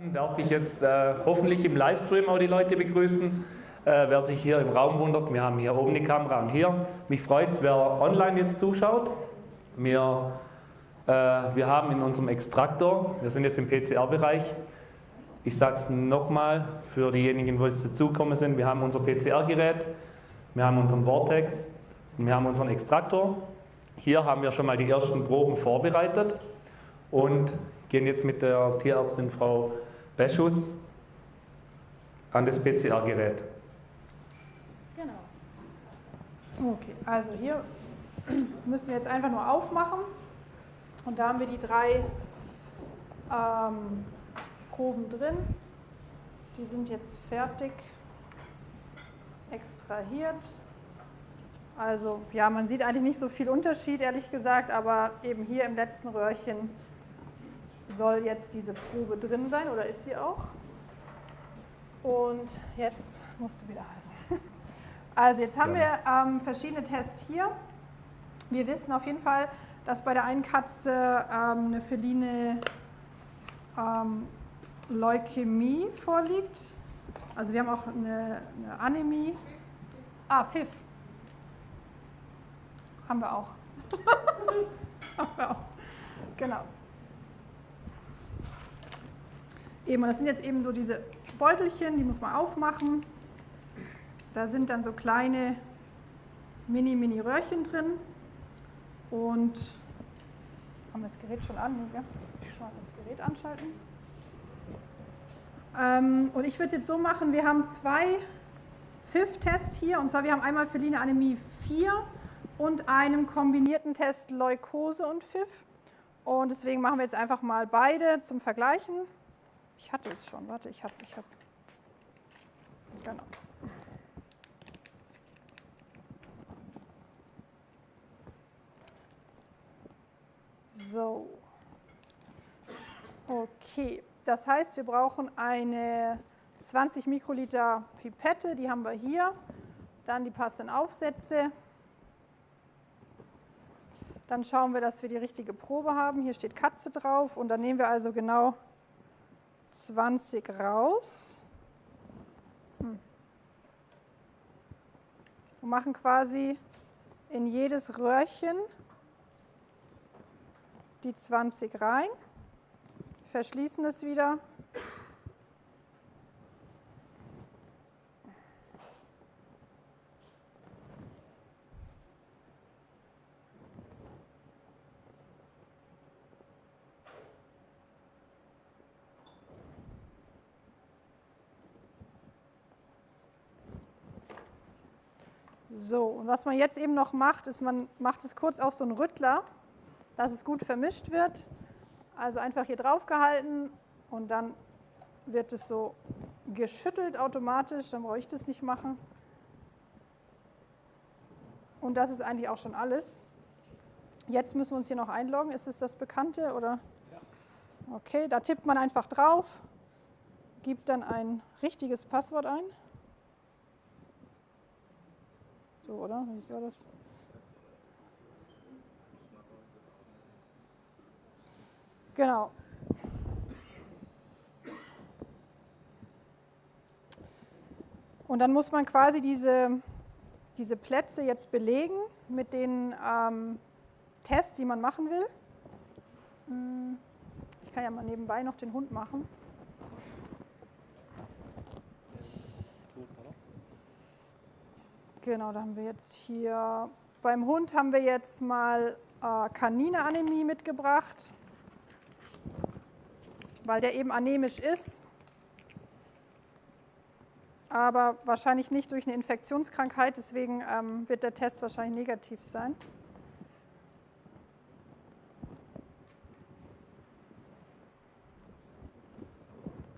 Darf ich jetzt hoffentlich im Livestream auch die Leute begrüßen. Wer sich hier im Raum wundert, wir haben hier oben die Kamera und hier. Mich freut es, wer online jetzt zuschaut. Wir haben in unserem Extraktor, wir sind jetzt im PCR-Bereich, ich sage es nochmal für diejenigen, die jetzt dazugekommen sind, wir haben unser PCR-Gerät, wir haben unseren Vortex und wir haben unseren Extraktor. Hier haben wir schon mal die ersten Proben vorbereitet und gehen jetzt mit der Tierärztin Frau Beschus an das PCR-Gerät. Genau. Okay, also hier müssen wir jetzt einfach nur aufmachen und da haben wir die 3 Proben drin. Die sind jetzt fertig extrahiert. Also ja, man sieht eigentlich nicht so viel Unterschied, ehrlich gesagt, aber eben hier im letzten Röhrchen soll jetzt diese Probe drin sein, oder ist sie auch? Und jetzt musst du wieder halten. Also jetzt haben wir verschiedene Tests hier. Wir wissen auf jeden Fall, dass bei der einen Katze eine feline Leukämie vorliegt. Also wir haben auch eine Anämie. FIV. Haben wir auch. Haben wir auch. Genau. Eben, das sind jetzt eben so diese Beutelchen, die muss man aufmachen. Da sind dann so kleine Mini-Röhrchen drin. Und haben wir das Gerät schon an? Ja? Ich schon mal das Gerät anschalten. Und ich würde es jetzt so machen, wir haben 2 FIV-Tests hier. Und zwar wir haben einmal feline Anämie 4 und einen kombinierten Test Leukose und FIV. Und deswegen machen wir jetzt einfach mal beide zum Vergleichen. Ich hatte es schon, warte, ich habe. Genau. So. Okay, das heißt, wir brauchen eine 20 Mikroliter Pipette, die haben wir hier. Dann die passenden Aufsätze. Dann schauen wir, dass wir die richtige Probe haben. Hier steht Katze drauf und dann nehmen wir also genau 20 raus und machen quasi in jedes Röhrchen die 20 rein, verschließen es wieder . So, und was man jetzt eben noch macht, ist, man macht es kurz auf so einen Rüttler, dass es gut vermischt wird. Also einfach hier drauf gehalten und dann wird es so geschüttelt automatisch, dann brauche ich das nicht machen. Und das ist eigentlich auch schon alles. Jetzt müssen wir uns hier noch einloggen. Ist es das Bekannte, oder? Ja. Okay, da tippt man einfach drauf, gibt dann ein richtiges Passwort ein. So, oder? Wie war das? Genau. Und dann muss man quasi diese Plätze jetzt belegen mit den Tests, die man machen will. Ich kann ja mal nebenbei noch den Hund machen. Genau, da haben wir jetzt hier, beim Hund haben wir jetzt mal Kanine-Anämie mitgebracht, weil der eben anämisch ist, aber wahrscheinlich nicht durch eine Infektionskrankheit, deswegen wird der Test wahrscheinlich negativ sein.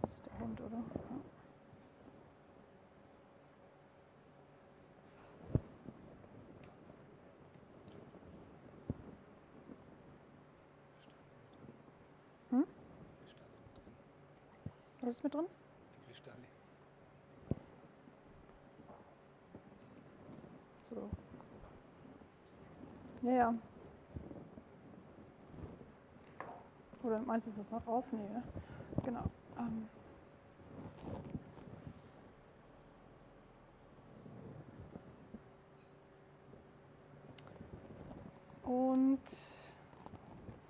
Das ist der Hund, oder? Was ist mit drin? Kristalle. So. Ja. Oder meinst du, ist das noch raus? Nee, ne? Genau.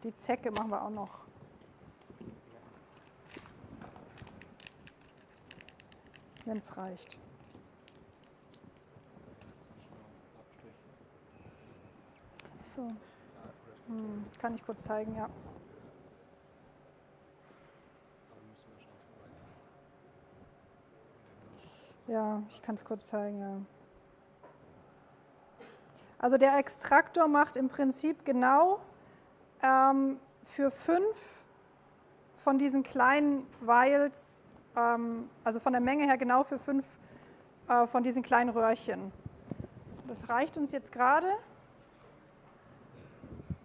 Die Zecke machen wir auch noch. Wenn es reicht. Achso. Kann ich kurz zeigen, ja. Ja, ich kann es kurz zeigen, ja. Also der Extraktor macht im Prinzip genau für 5 von diesen kleinen Vials, also von der Menge her genau für 5 von diesen kleinen Röhrchen. Das reicht uns jetzt gerade.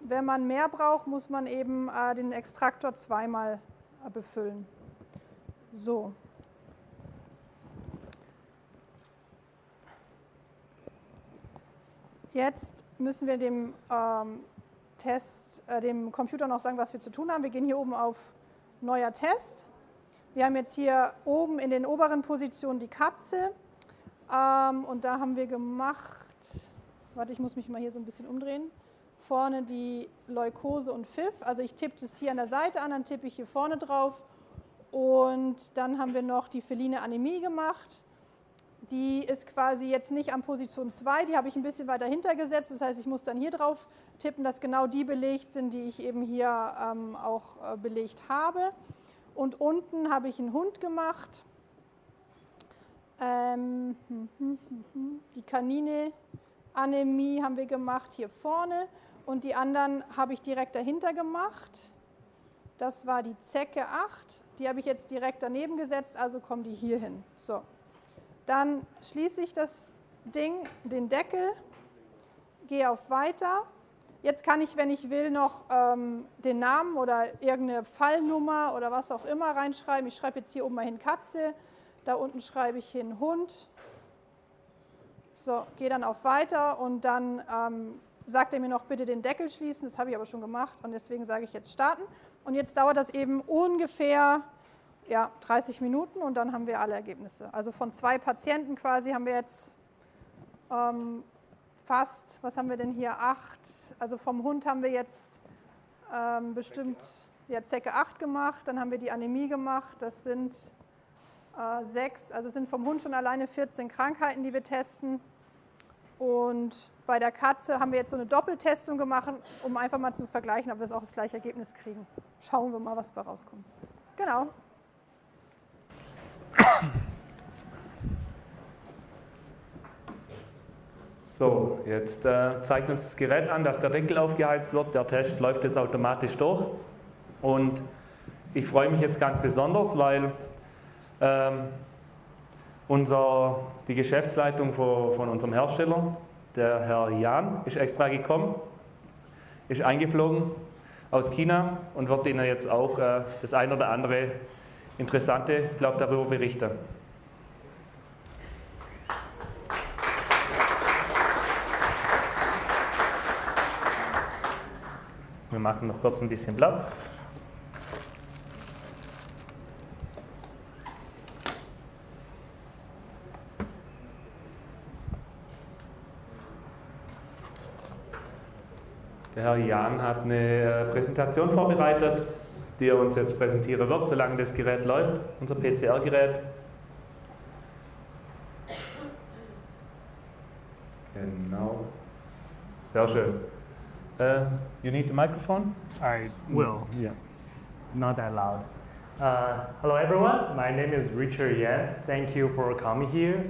Wenn man mehr braucht, muss man eben den Extraktor zweimal befüllen. So. Jetzt müssen wir dem dem Computer noch sagen, was wir zu tun haben. Wir gehen hier oben auf Neuer Test. Wir haben jetzt hier oben in den oberen Positionen die Katze. Und da haben wir gemacht, warte, ich muss mich mal hier so ein bisschen umdrehen, vorne die Leukose und FIF. Also ich tippe das hier an der Seite an, dann tippe ich hier vorne drauf. Und dann haben wir noch die feline Anämie gemacht. Die ist quasi jetzt nicht an Position 2, die habe ich ein bisschen weiter hintergesetzt. Das heißt, ich muss dann hier drauf tippen, dass genau die belegt sind, die ich eben hier auch belegt habe. Und unten habe ich einen Hund gemacht. Die Kanine Anämie haben wir gemacht hier vorne. Und die anderen habe ich direkt dahinter gemacht. Das war die Zecke 8. Die habe ich jetzt direkt daneben gesetzt, also kommen die hier hin. So. Dann schließe ich das Ding, den Deckel, gehe auf Weiter. Jetzt kann ich, wenn ich will, noch den Namen oder irgendeine Fallnummer oder was auch immer reinschreiben. Ich schreibe jetzt hier oben mal hin Katze, da unten schreibe ich hin Hund. So, gehe dann auf Weiter und dann sagt er mir noch, bitte den Deckel schließen. Das habe ich aber schon gemacht und deswegen sage ich jetzt starten. Und jetzt dauert das eben ungefähr 30 Minuten und dann haben wir alle Ergebnisse. Also von 2 Patienten quasi haben wir jetzt fast, was haben wir denn hier, 8. Also vom Hund haben wir jetzt bestimmt Zecke 8 gemacht, dann haben wir die Anämie gemacht, das sind 6. Also es sind vom Hund schon alleine 14 Krankheiten, die wir testen. Und bei der Katze haben wir jetzt so eine Doppeltestung gemacht, um einfach mal zu vergleichen, ob wir auch das gleiche Ergebnis kriegen. Schauen wir mal, was dabei rauskommt. Genau. So, jetzt zeigt uns das Gerät an, dass der Deckel aufgeheizt wird. Der Test läuft jetzt automatisch durch. Und ich freue mich jetzt ganz besonders, weil die Geschäftsleitung von unserem Hersteller, der Herr Jan, ist extra gekommen, ist eingeflogen aus China und wird Ihnen jetzt auch das ein oder andere Interessante, darüber berichten. Wir machen noch kurz ein bisschen Platz. Der Herr Jan hat eine Präsentation vorbereitet, die er uns jetzt präsentieren wird, solange das Gerät läuft, unser PCR-Gerät. Genau. Sehr schön. You need the microphone? I will. Yeah. Not that loud. Hello everyone, my name is Richard Yan. Thank you for coming here.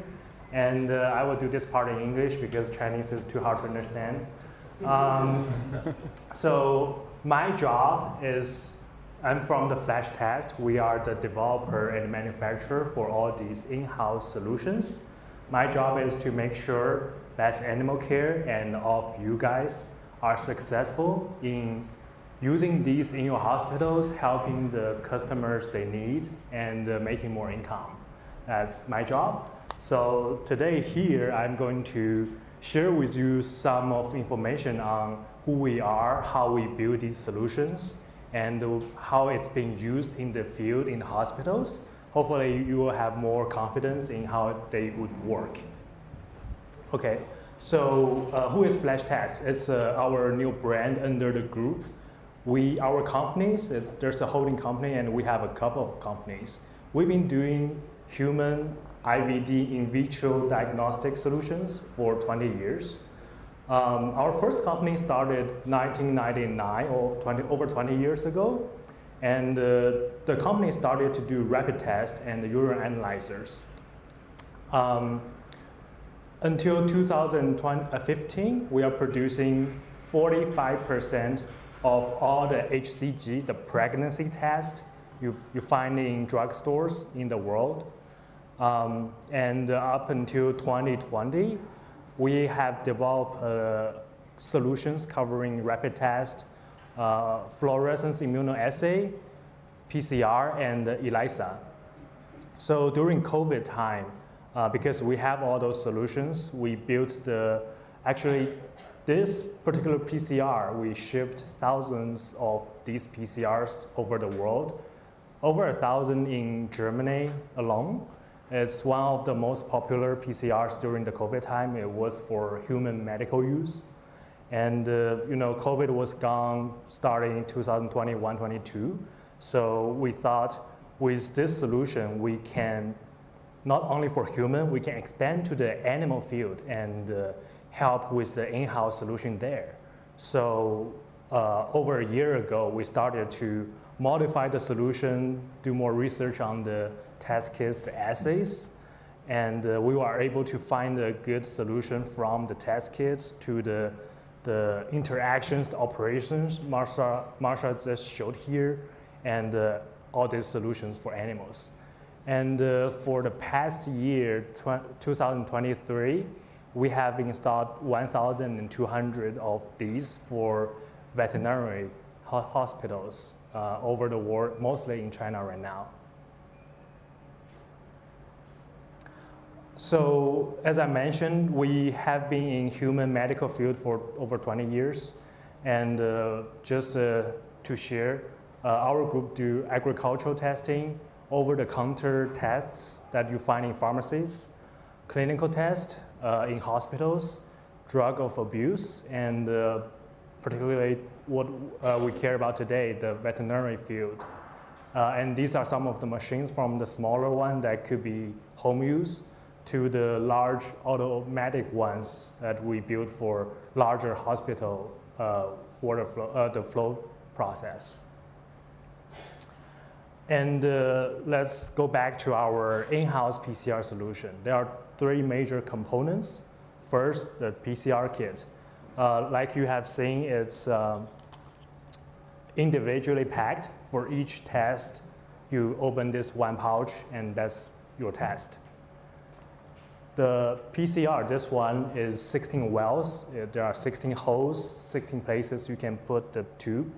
And I will do this part in English because Chinese is too hard to understand. So my job is, I'm from the Flash Test. We are the developer and manufacturer for all these in-house solutions. My job is to make sure that AnimalCARE and all of you guys are successful in using these in your hospitals, helping the customers they need, and making more income. That's my job. So today here, I'm going to share with you some of information on who we are, how we build these solutions, and how it's being used in the field in hospitals. Hopefully you will have more confidence in how they would work. Okay, so who is Flash Test? It's our new brand under the group. our companies, there's a holding company and we have a couple of companies. We've been doing human IVD in vitro diagnostic solutions for 20 years. Our first company started 1999 or over 20 years ago. And the company started to do rapid tests and urine analyzers. Until 2015, we are producing 45% of all the HCG, the pregnancy test you find in drugstores in the world. And up until 2020, we have developed solutions covering rapid test, fluorescence immunoassay, PCR, and ELISA. So during COVID time, because we have all those solutions, we built actually this particular PCR, we shipped thousands of these PCRs over the world, over 1,000 in Germany alone. It's one of the most popular PCRs during the COVID time. It was for human medical use. And COVID was gone starting in 2021-22. So we thought with this solution, we can, not only for human, we can expand to the animal field and help with the in-house solution there. So over a year ago, we started to modify the solution, do more research on the test kits, the assays, and we were able to find a good solution from the test kits to the interactions, the operations Marsha just showed here, and all these solutions for animals. And for the past year, 2023, we have installed 1,200 of these for veterinary hospitals over the world, mostly in China right now. So as I mentioned, we have been in human medical field for over 20 years. And just to share, our group do agricultural testing, over-the-counter tests that you find in pharmacies, clinical tests in hospitals, drug of abuse, and particularly what we care about today, the veterinary field. And these are some of the machines from the smaller one that could be home use to the large automatic ones that we built for larger hospital water flow, the flow process. And let's go back to our in-house PCR solution. There are three major components. First, the PCR kit. Like you have seen, it's individually packed. For each test, you open this one pouch and that's your test. The PCR, this one is 16 wells. There are 16 holes, 16 places you can put the tube,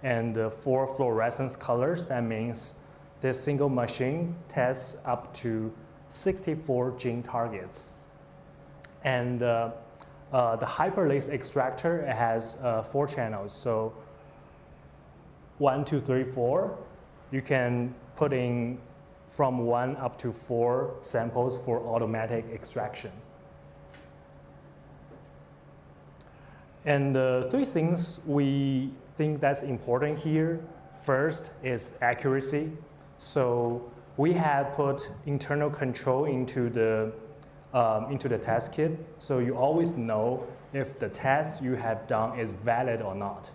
and 4 fluorescence colors. That means this single machine tests up to 64 gene targets. And the hyperlase extractor, it has 4 channels. So 1, 2, 3, 4, you can put in from 1 up to 4 samples for automatic extraction. And 3 things we think that's important here. First is accuracy. So we have put internal control into the test kit. So you always know if the test you have done is valid or not.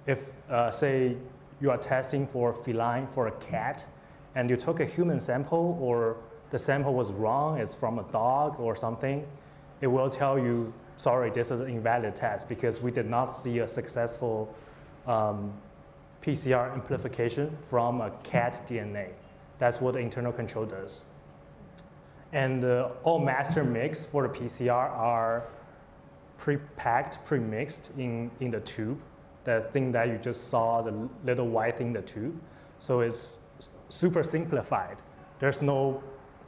If, say, you are testing for feline, for a cat, and you took a human sample or the sample was wrong, it's from a dog or something, it will tell you, sorry, this is an invalid test because we did not see a successful PCR amplification from a cat DNA. That's what the internal control does. And all master mix for the PCR are pre-packed, pre-mixed in the tube, the thing that you just saw, the little white thing in the tube. So it's super simplified. There's no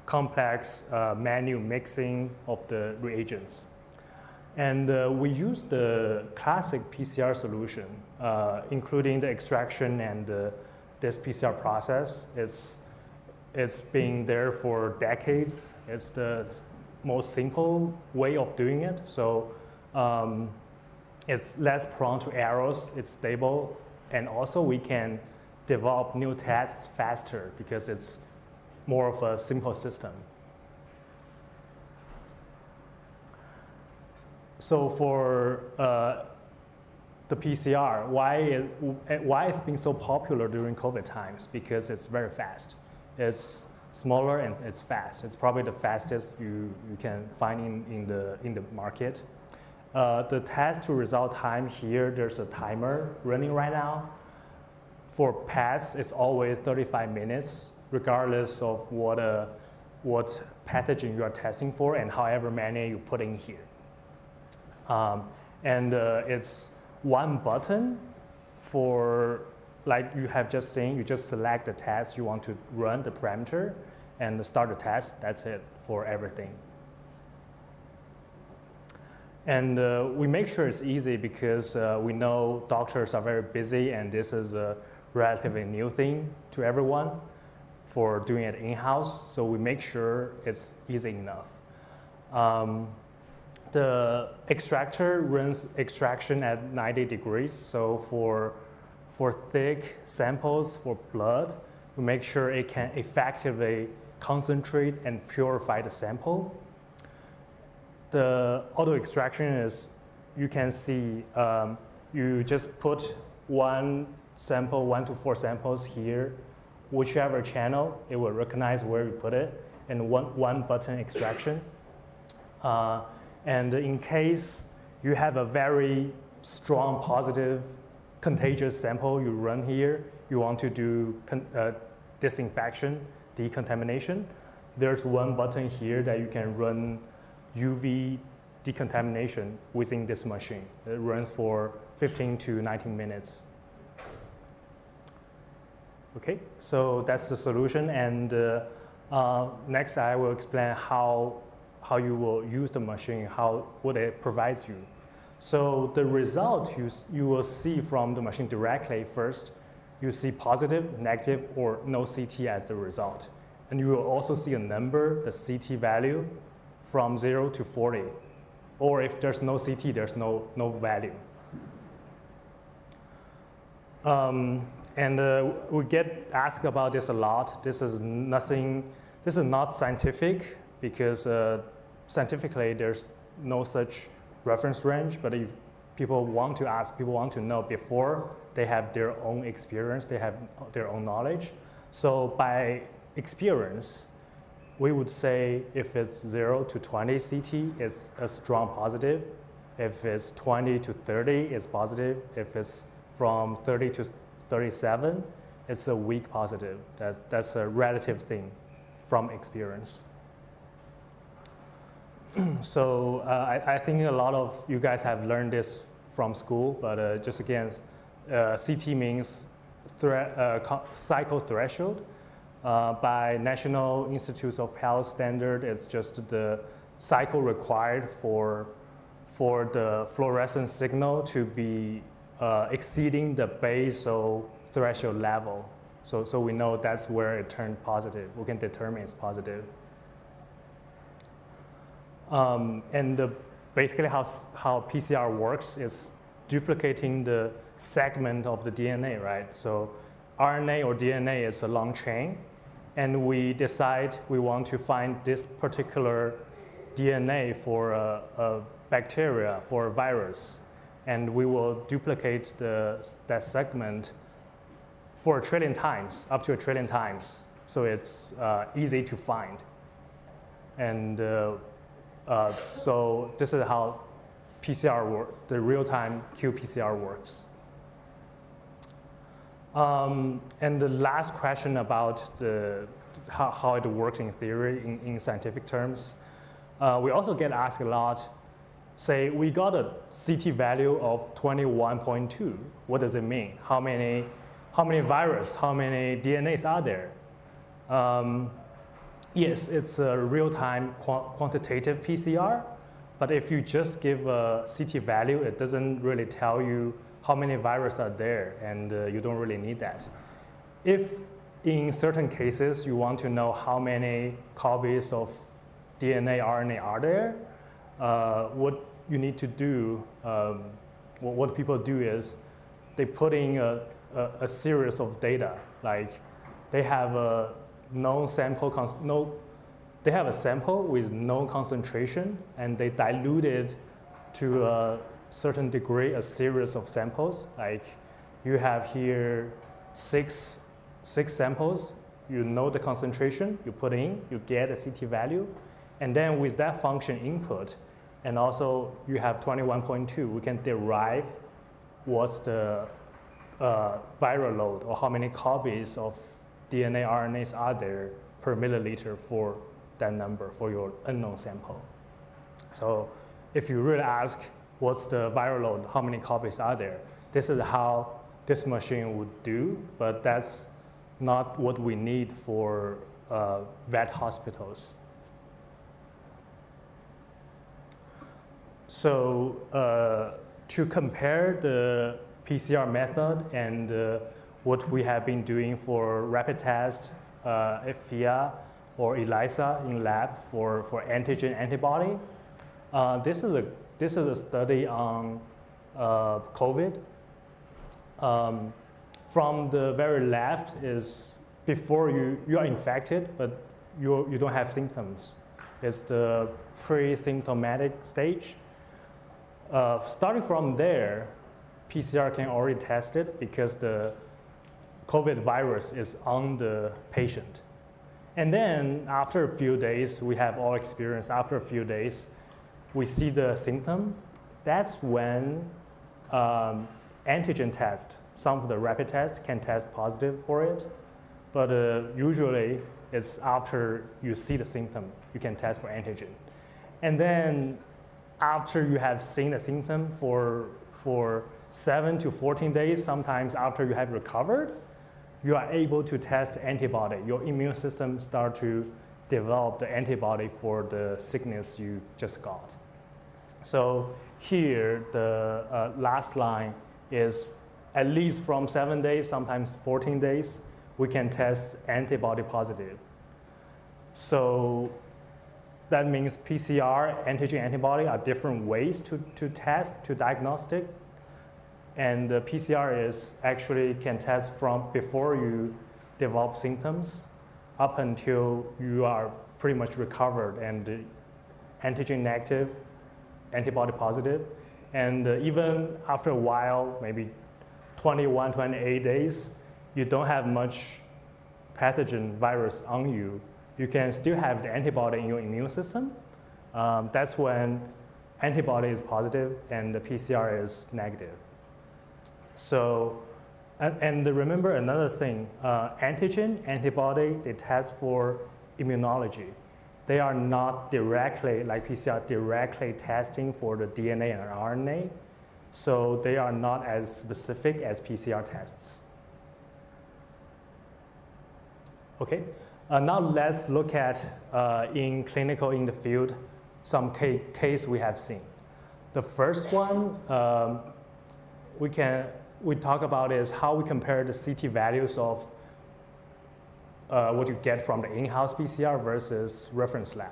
complex manual mixing of the reagents. And we use the classic PCR solution, including the extraction and this PCR process. It's been there for decades. It's the most simple way of doing it. So it's less prone to errors, it's stable, and also we can develop new tests faster because it's more of a simple system. So for the PCR, why it's been so popular during COVID times? Because it's very fast. It's smaller and it's fast. It's probably the fastest you can find in the market. The test to result time here, there's a timer running right now. For pets, it's always 35 minutes, regardless of what pathogen you are testing for and however many you put in here. It's one button for, like you have just seen, you just select the test you want to run, the parameter, and start the test. That's it for everything. And we make sure it's easy because we know doctors are very busy and this is a relatively new thing to everyone for doing it in-house. So we make sure it's easy enough. The extractor runs extraction at 90 degrees. So for thick samples, for blood, we make sure it can effectively concentrate and purify the sample. The auto extraction is, you can see, you just put one sample, 1 to 4 samples here, whichever channel, it will recognize where you put it, and one button extraction. And in case you have a very strong positive contagious sample you run here, you want to do disinfection, decontamination, there's one button here that you can run UV decontamination within this machine. It runs for 15 to 19 minutes. Okay, so that's the solution, and next I will explain how you will use the machine, what it provides you. So the result you will see from the machine directly first, you see positive, negative, or no CT as the result. And you will also see a number, the CT value, from 0 to 40. Or if there's no CT, there's no value. We get asked about this a lot. This is not scientific because scientifically there's no such reference range, but if people want to ask, people want to know before they have their own experience, they have their own knowledge. So by experience, we would say if it's 0 to 20 CT, it's a strong positive. If it's 20 to 30, it's positive. If it's from 30 to 37, it's a weak positive. That's a relative thing from experience. So I think a lot of you guys have learned this from school, but just again, CT means cycle threshold. By National Institutes of Health standard, it's just the cycle required for the fluorescent signal to be exceeding the basal threshold level. So we know that's where it turned positive. We can determine it's positive. Basically how PCR works is duplicating the segment of the DNA, right? So RNA or DNA is a long chain, and we decide we want to find this particular DNA for a bacteria, for a virus, and we will duplicate that segment for 1 trillion times, up to 1 trillion times, so it's easy to find. And so this is how PCR the real-time qPCR works. And the last question about how it works in theory, in scientific terms, we also get asked a lot. Say we got a CT value of 21.2. What does it mean? How many viruses, how many DNAs are there? Yes, it's a real-time quantitative PCR, but if you just give a CT value, it doesn't really tell you how many viruses are there, and you don't really need that. If in certain cases you want to know how many copies of DNA, RNA are there, what you need to do, what people do is they put in a a series of data. Like they have a known sample, they have a sample with known concentration, and they diluted to a certain degree a series of samples. Like you have here six samples. You know the concentration, you put in, you get a CT value, and then with that function input, and also you have 21.2, we can derive what's the viral load, or how many copies of DNA, RNAs are there per milliliter for that number, for your unknown sample. So if you really ask what's the viral load, how many copies are there, this is how this machine would do, but that's not what we need for vet hospitals. So to compare the PCR method and what we have been doing for rapid test, FIA or ELISA in lab for antigen antibody, this is a study on COVID. From the very left is before you are infected, but you don't have symptoms. It's the pre-symptomatic stage. Starting from there, PCR can already test it because the COVID virus is on the patient. And then after a few days, we have all experience, after a few days, we see the symptom. That's when antigen test, some of the rapid tests can test positive for it, but usually it's after you see the symptom, you can test for antigen. And then after you have seen the symptom for 7 to 14 days, sometimes after you have recovered, you are able to test antibody. Your immune system starts to develop the antibody for the sickness you just got. So here, the last line is at least from 7 days, sometimes 14 days, we can test antibody positive. So that means PCR, antigen antibody are different ways to test, to diagnostic. And the PCR is actually can test from before you develop symptoms up until you are pretty much recovered and antigen negative, antibody positive. And even after a while, maybe 21, 28 days, you don't have much pathogen virus on you. You can still have the antibody in your immune system. That's when antibody is positive and the PCR is negative. So, and remember another thing, antigen, antibody, they test for immunology. They are not directly, like PCR, directly testing for the DNA and RNA. So they are not as specific as PCR tests. Okay, now let's look at, in clinical, in the field, some case we have seen. The first one we talk about is how we compare the CT values of what you get from the in-house PCR versus reference lab.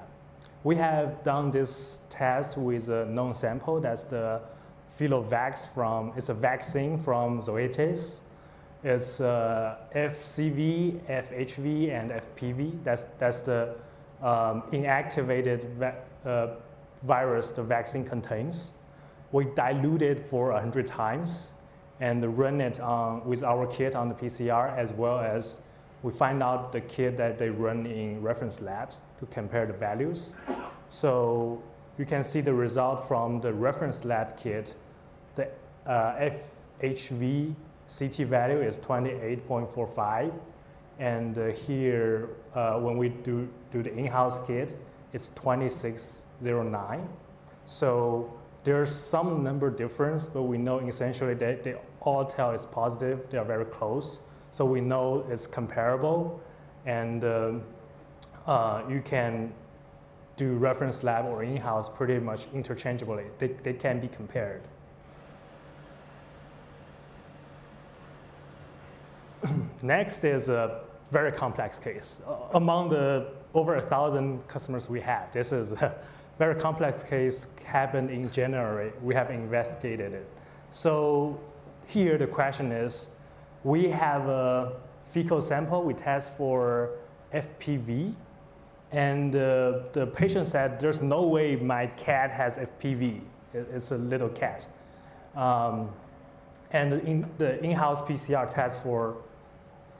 We have done this test with a known sample. That's the Filovax it's a vaccine from Zoetis. It's FCV, FHV, and FPV. That's the inactivated virus the vaccine contains. We dilute it for 100 times and run it with our kit on the PCR, as well as we find out the kit that they run in reference labs to compare the values. So you can see the result from the reference lab kit. The FHV CT value is 28.45, and here when we do the in-house kit, it's 2609. So there's some number difference, but we know essentially that they all tell it's positive. They are very close, so we know it's comparable, and you can do reference lab or in-house pretty much interchangeably. They can be compared. Next is a very complex case. Among the over 1,000 customers we have, this is a very complex case, happened in January. We have investigated it. So here the question is, We have a fecal sample. We test for FPV. And the patient said, there's no way my cat has FPV. It's a little cat. And the in-house PCR test for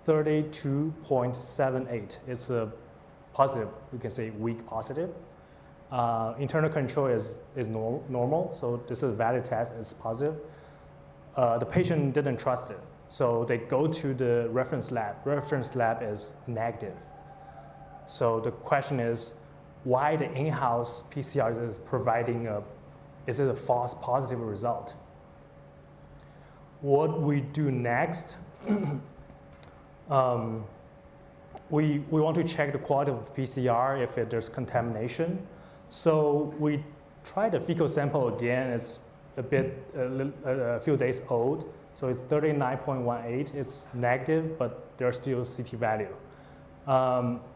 32.78. It's a positive, we can say weak positive. Internal control is normal, so this is a valid test, it's positive. The patient didn't trust it, so they go to the reference lab. Reference lab is negative. So the question is, why the in-house PCR is providing is it a false positive result? What we do next, we want to check the quality of the PCR if there's contamination. So we tried the fecal sample again. It's a few days old. So it's 39.18. It's negative, but there's still CT value.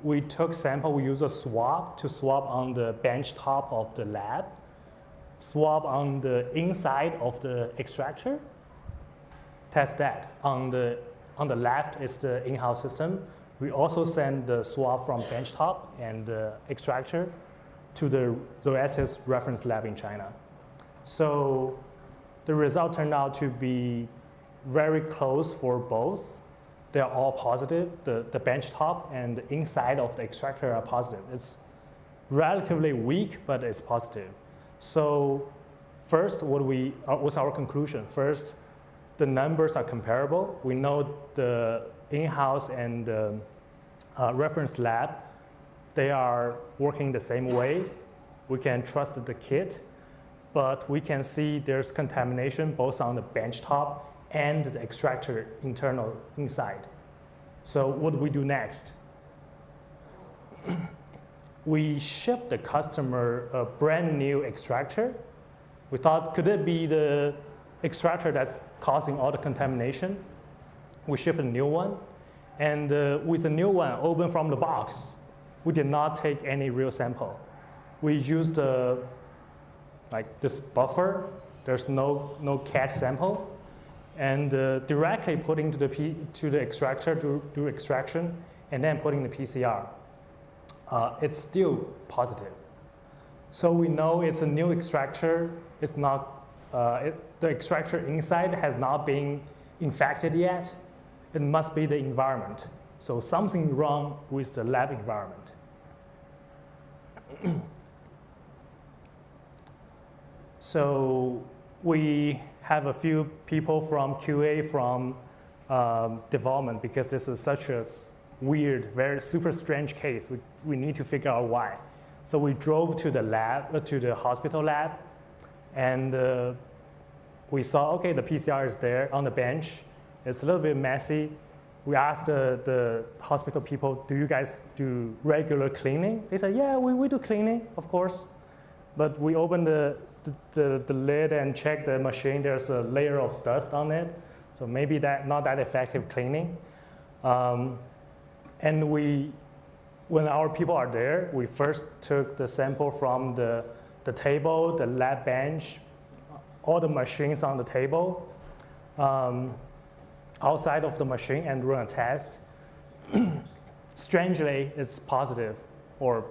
We took sample. We used a swab to swab on the bench top of the lab, swab on the inside of the extractor. Test that. On the left is the in-house system. We also send the swab from benchtop and the extractor to the Zoetis reference lab in China. So the result turned out to be very close for both. They are all positive. The benchtop and the inside of the extractor are positive. It's relatively weak, but it's positive. So first, what's our conclusion? First, the numbers are comparable. We know the in-house and the reference lab, they are working the same way. We can trust the kit, but we can see there's contamination both on the benchtop and the extractor internal inside. So what do we do next? We ship the customer a brand new extractor. We thought, could it be the extractor that's causing all the contamination? We ship a new one. And with the new one, open from the box, we did not take any real sample. We used like this buffer. There's no cat sample. And directly putting to the extractor to do extraction, and then putting the PCR. It's still positive. So we know it's a new extractor. It's not, the extractor inside has not been infected yet. It must be the environment. So something wrong with the lab environment. So we have a few people from QA, from development, because this is such a weird, very super strange case. We need to figure out why. So we drove to the lab, to the hospital lab, and we saw, okay, the PCR is there on the bench. It's a little bit messy. We asked the hospital people, do you guys do regular cleaning? They said, yeah, we do cleaning, of course. But we opened the lid and checked the machine. There's a layer of dust on it. So maybe not that effective cleaning. And when our people are there, we first took the sample from the table, the lab bench, all the machines on the table, outside of the machine, and run a test. Strangely, it's positive, or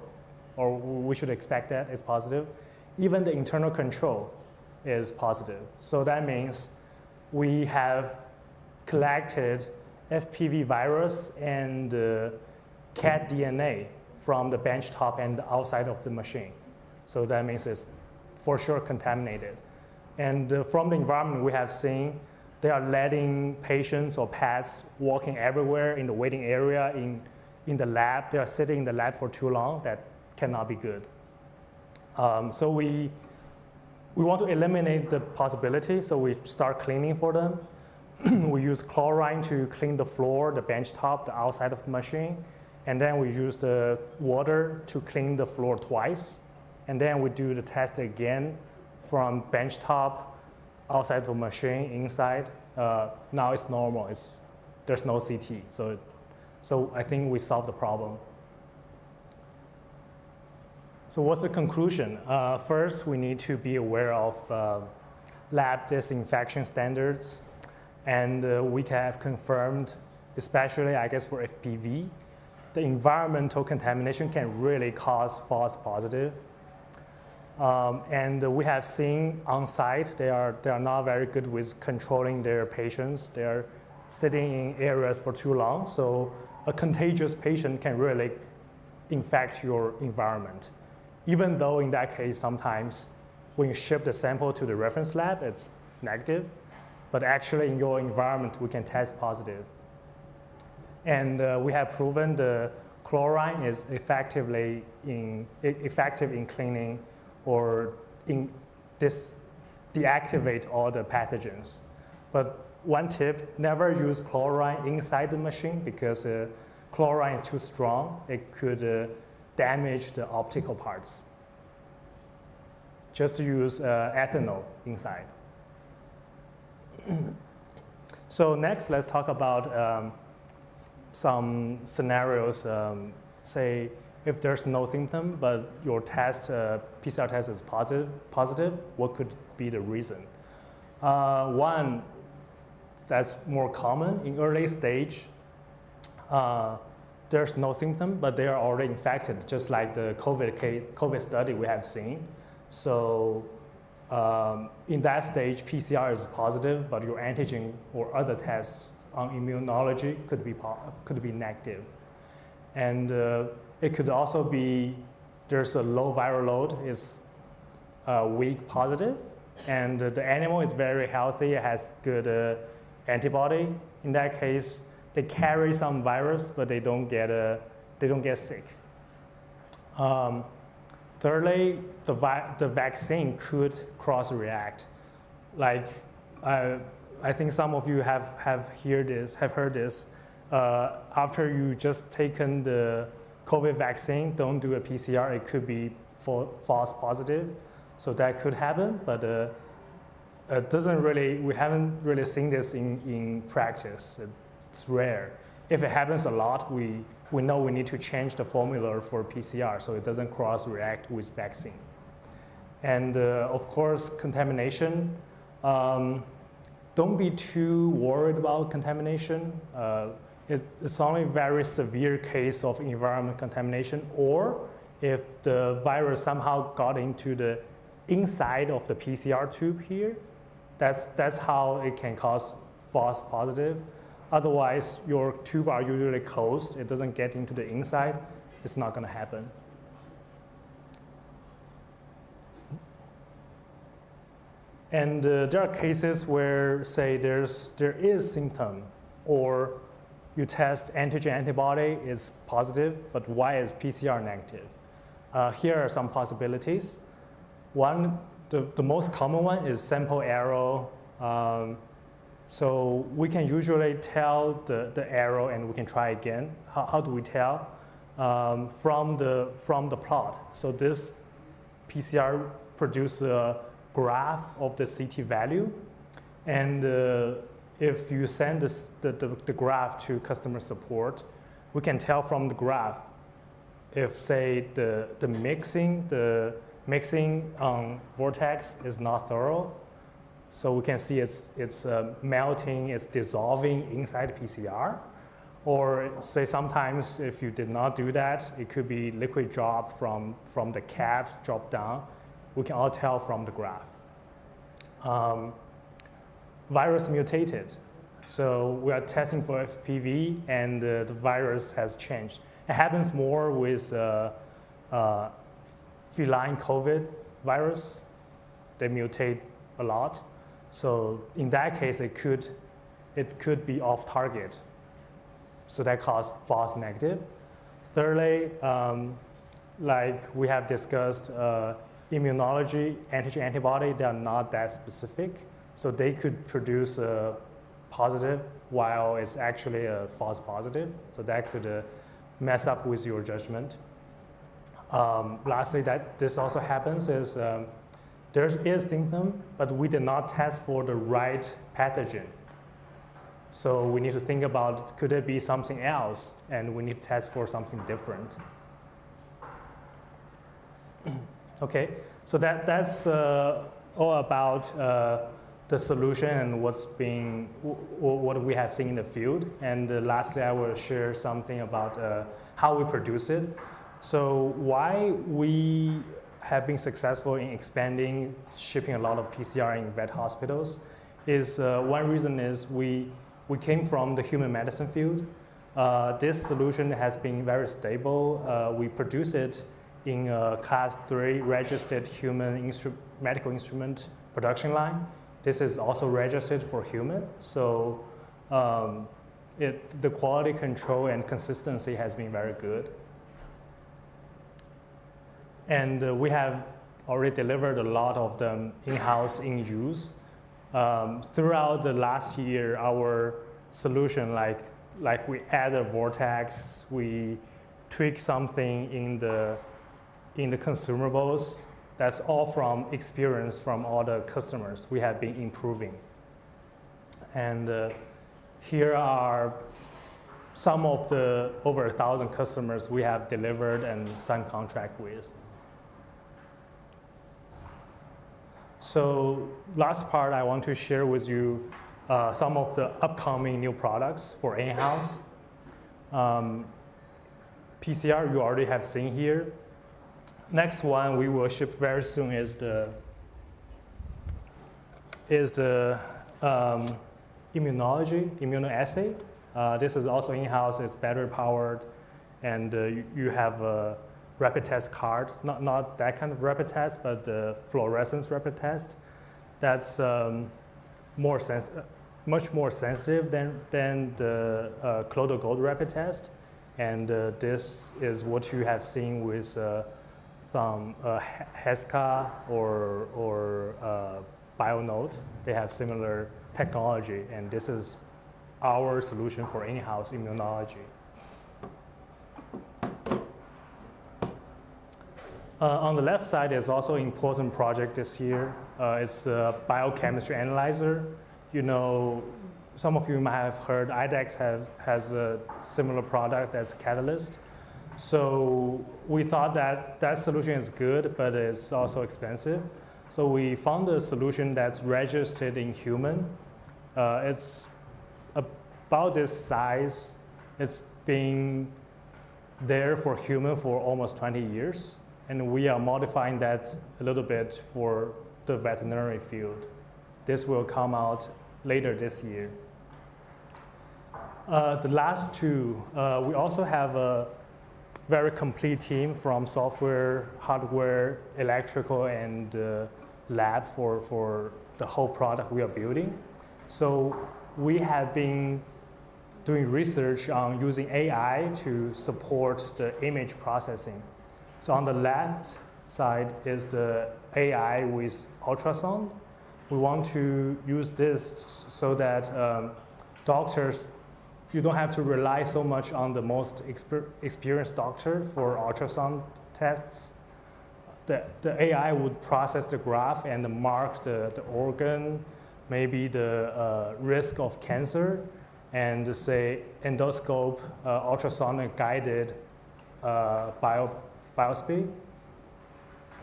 we should expect that it's positive. Even the internal control is positive. So that means we have collected FPV virus and cat DNA from the benchtop and the outside of the machine. So that means it's for sure contaminated. And from the environment we have seen, they are letting patients or pets walking everywhere in the waiting area, in the lab. They are sitting in the lab for too long. That cannot be good. So we want to eliminate the possibility, so we start cleaning for them. We use chlorine to clean the floor, the bench top, the outside of the machine. And then we use the water to clean the floor twice. And then we do the test again from bench top, outside of the machine, inside. Now it's normal. There's no CT. So I think we solved the problem. So what's the conclusion? First, we need to be aware of lab disinfection standards. And we have confirmed, especially I guess for FPV, the environmental contamination can really cause false positive. And we have seen on site, they are not very good with controlling their patients. They are sitting in areas for too long. So a contagious patient can really infect your environment. Even though in that case, sometimes when you ship the sample to the reference lab, it's negative. But actually in your environment, we can test positive. And we have proven the chlorine is effective in cleaning or deactivate all the pathogens. But one tip, never use chlorine inside the machine because chlorine is too strong. It could damage the optical parts. Just use ethanol inside. So next, let's talk about some scenarios. Say if there's no symptom, but your test, PCR test is positive, what could be the reason? One that's more common in early stage, there's no symptom, but they are already infected, just like the COVID study we have seen. So in that stage, PCR is positive, but your antigen or other tests on immunology could be negative. And it could also be there's a low viral load, is weak positive, and the animal is very healthy, it has good antibody. In that case, they carry some virus, but they don't get sick. Thirdly, the vaccine could cross-react. Like I think some of you have heard this. After you just taken the COVID vaccine, don't do a PCR. It could be false positive, so that could happen. But it doesn't really. We haven't really seen this in practice. It's rare. If it happens a lot, we know we need to change the formula for PCR so it doesn't cross-react with vaccine. And of course, contamination. Don't be too worried about contamination. It's only a very severe case of environment contamination, or if the virus somehow got into the inside of the PCR tube here, that's how it can cause false positive. Otherwise, your tube are usually closed. It doesn't get into the inside. It's not going to happen. And there are cases where, say, there is symptom, or you test antigen antibody is positive, but why is PCR negative? Here are some possibilities. One, the most common one is sample error. So we can usually tell the error and we can try again. How do we tell? From the plot. So this PCR produces a graph of the CT value, and if you send the graph to customer support, we can tell from the graph if, say, the mixing vortex is not thorough. So we can see it's melting, it's dissolving inside PCR. Or say sometimes if you did not do that, it could be liquid drop from the cap drop down. We can all tell from the graph. Virus mutated. So we are testing for FPV and the virus has changed. It happens more with feline COVID virus. They mutate a lot. So in that case, it could be off target. So that causes false negative. Thirdly, like we have discussed, immunology, antigen antibody, they are not that specific. So they could produce a positive while it's actually a false positive. So that could mess up with your judgment. Lastly, that this also happens is there is symptom, but we did not test for the right pathogen. So we need to think about, could it be something else? And we need to test for something different. Okay, so that's all about the solution and what we have seen in the field. And lastly, I will share something about how we produce it. So why we have been successful in expanding, shipping a lot of PCR in vet hospitals is one reason is we came from the human medicine field. This solution has been very stable. We produce it in a class 3 registered human medical instrument production line. This is also registered for human. So the quality control and consistency has been very good. And we have already delivered a lot of them in-house in use. Throughout the last year, our solution, like we add a vortex, we tweak something in the consumables. That's all from experience from all the customers. We have been improving. And here are some of the over 1,000 customers we have delivered and signed contract with. So last part, I want to share with you some of the upcoming new products for in-house. PCR you already have seen here. Next one we will ship very soon is the immunoassay. This is also in-house. It's battery powered, and you have a rapid test card. Not that kind of rapid test, but the fluorescence rapid test. That's much more sensitive than the Clodo Gold rapid test, and this is what you have seen with some Heska or BioNote. They have similar technology, and this is our solution for in-house immunology. On the left side is also an important project this year. It's a biochemistry analyzer. You know, some of you might have heard IDEX has a similar product as Catalyst. So we thought that solution is good, but it's also expensive. So we found a solution that's registered in human. It's about this size. It's been there for human for almost 20 years. And we are modifying that a little bit for the veterinary field. This will come out later this year. The last two, we also have a very complete team from software, hardware, electrical, and lab for the whole product we are building. So we have been doing research on using AI to support the image processing. So on the left side is the AI with ultrasound. We want to use this so that doctors, you don't have to rely so much on the most experienced doctor for ultrasound tests. The AI would process the graph and mark the organ, maybe the risk of cancer, and say endoscope, ultrasonic guided biopsy,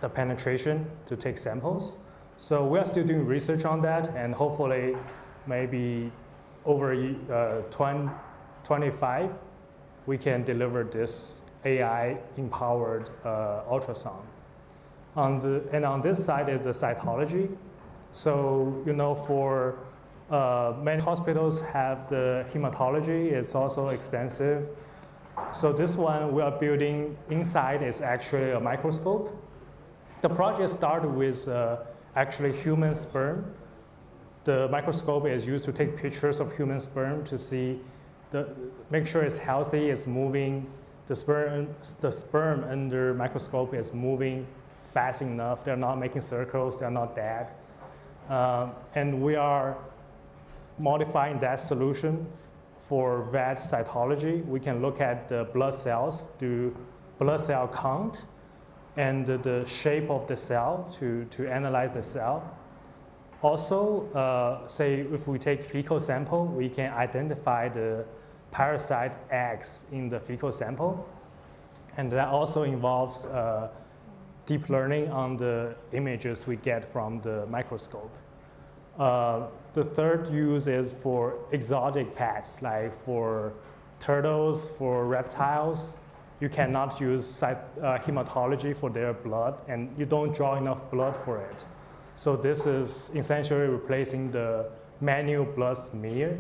the penetration to take samples. So we are still doing research on that, and hopefully maybe over 2025, we can deliver this AI-empowered ultrasound. And on this side is the cytology. So, you know, for many hospitals have the hematology, it's also expensive. So this one we are building inside is actually a microscope. The project started with actually human sperm. The microscope is used to take pictures of human sperm to see, make sure it's healthy, it's moving. The sperm under microscope is moving fast enough. They're not making circles, they're not dead. And we are modifying that solution for vet cytology. We can look at the blood cells, do blood cell count, and the shape of the cell to analyze the cell. Also, say if we take fecal sample, we can identify the parasite eggs in the fecal sample. And that also involves deep learning on the images we get from the microscope. The third use is for exotic pets, like for turtles, for reptiles. You cannot use hematology for their blood, and you don't draw enough blood for it. So this is essentially replacing the manual blood smear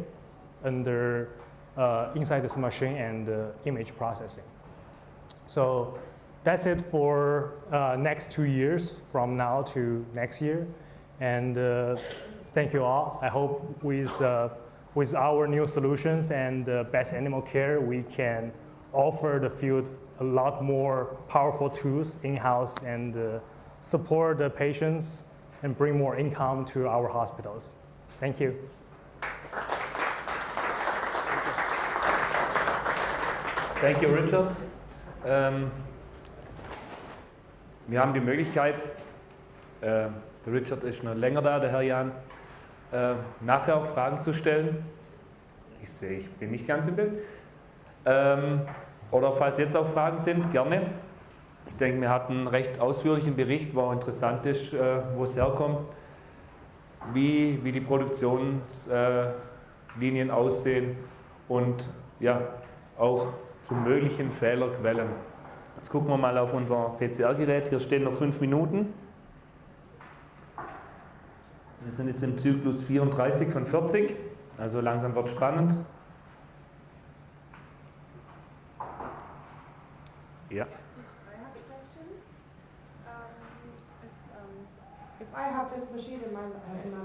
inside this machine and image processing. So that's it for next 2 years from now to next year. And thank you all. I hope with our new solutions and best animal care, we can offer the field a lot more powerful tools in-house and support the patients and bring more income to our hospitals. Thank you. Thank you, Richard. Wir haben die Möglichkeit, der Richard ist schon länger da, der Herr Jan, nachher auch Fragen zu stellen. Ich sehe, ich bin nicht ganz im Bild. Oder falls jetzt auch Fragen sind, gerne. Ich denke, wir hatten einen recht ausführlichen Bericht, wo auch interessant ist, wo es herkommt, wie die Produktionslinien aussehen und ja, auch zu möglichen Fehlerquellen. Jetzt gucken wir mal auf unser PCR-Gerät. Hier stehen noch 5 Minuten. Wir sind jetzt im Zyklus 34 von 40, also langsam wird es spannend. Ja. I have a question. If I have this machine in my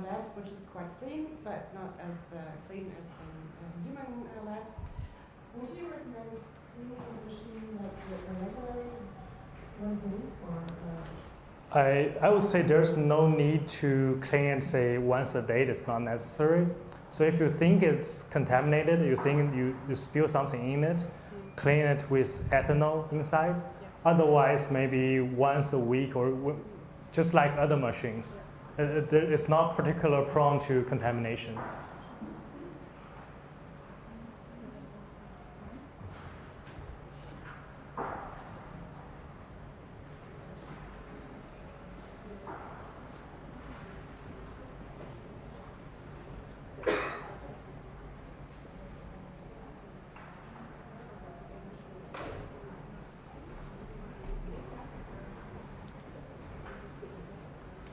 lab, which is quite clean, but not as clean as in human labs, would you recommend cleaning the machine like a regular once a week, or? I would say there's no need to clean it, say, once a day. It's not necessary. So if you think it's contaminated, you think you spill something in it, clean it with ethanol inside. Yeah. Otherwise, maybe once a week or just like other machines. It's not particularly prone to contamination.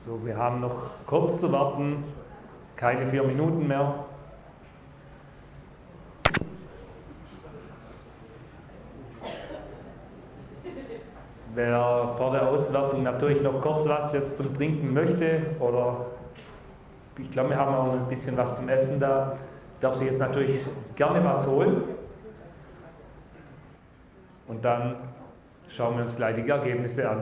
So, wir haben noch kurz zu warten, keine 4 Minuten mehr. Wer vor der Auswertung natürlich noch kurz was jetzt zum Trinken möchte oder ich glaube, wir haben auch ein bisschen was zum Essen da, darf sich jetzt natürlich gerne was holen. Und dann schauen wir uns gleich die Ergebnisse an.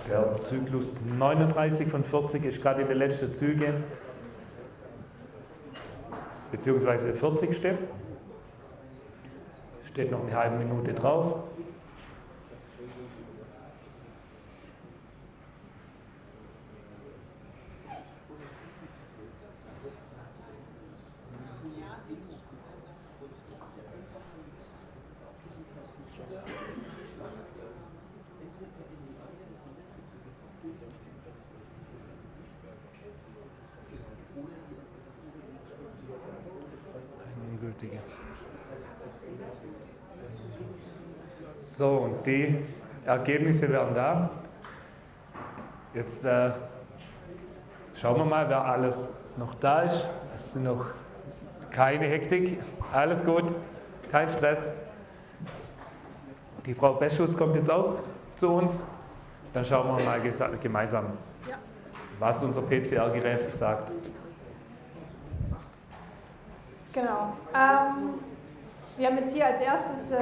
Der Zyklus 39 von 40 ist gerade in den letzten Zügen, beziehungsweise 40. Steht noch eine halbe Minute drauf. Ungültige. So, und die Ergebnisse werden da. Jetzt schauen wir mal, wer alles noch da ist. Es sind noch keine Hektik. Alles gut, kein Stress. Die Frau Beschus kommt jetzt auch zu uns. Dann schauen wir mal gemeinsam, was unser PCR-Gerät sagt. Genau. Wir haben jetzt hier als erstes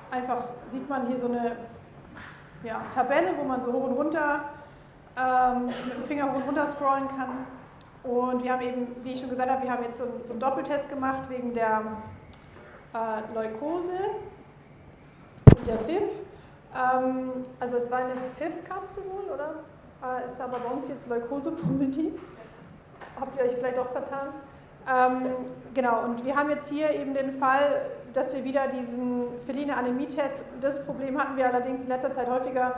einfach, sieht man hier so eine Tabelle, wo man so hoch und runter mit dem Finger hoch und runter scrollen kann. Und wir haben eben, wie ich schon gesagt habe, wir haben jetzt so einen Doppeltest gemacht wegen der Leukose und der FIV. Also es war eine FIV-Katze wohl, oder? Ist aber bei uns jetzt Leukose positiv. Habt ihr euch vielleicht auch vertan? Genau, und wir haben jetzt hier eben den Fall, dass wir wieder diesen feline Anämie-Test, das Problem hatten wir allerdings in letzter Zeit häufiger